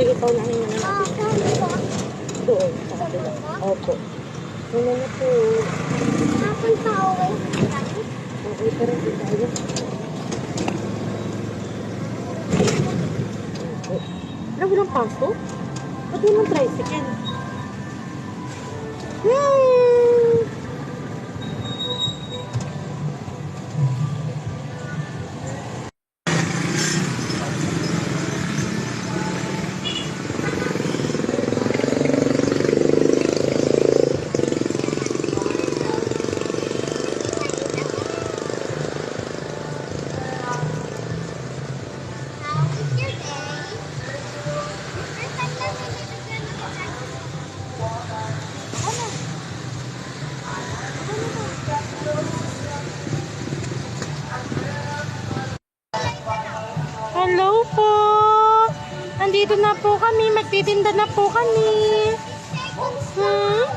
Sige, paunahin na natin. Doon, sa kabila. Opo. Muna na po. Napunta away. Okay, pero hindi tayo. Alam mo ng paso? Ba't yun ang tricycle? Yay! How was your day? First time namin Hello po! Nandito na po kami. Magtitinda na po kami. Hmm?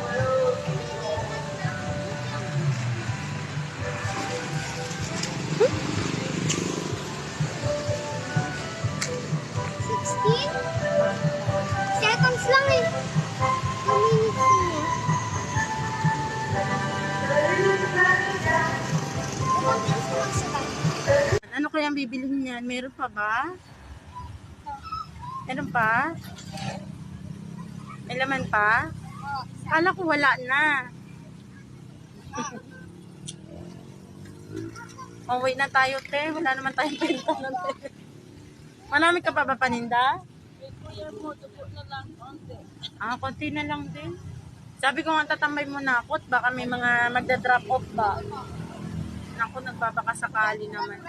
Seconds lang eh. 2 minutes na. Ilang minutes na magsakay? Ano kaya ang bibilihin niyan? Meron pa ba? Meron pa? May laman pa? Kala ko wala na. Oh, wait na tayo, te. Wala naman tayong pinta ng te. Marami ka pa ba paninda? Konti na lang din. Sabi ko nga tatambay mo na ako at baka may mga magda-drop off ba? Naku, nagbabakasakali naman.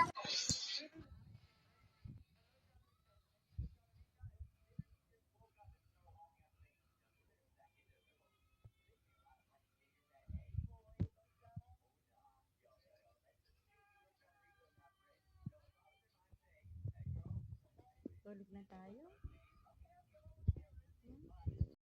Tulog na tayo.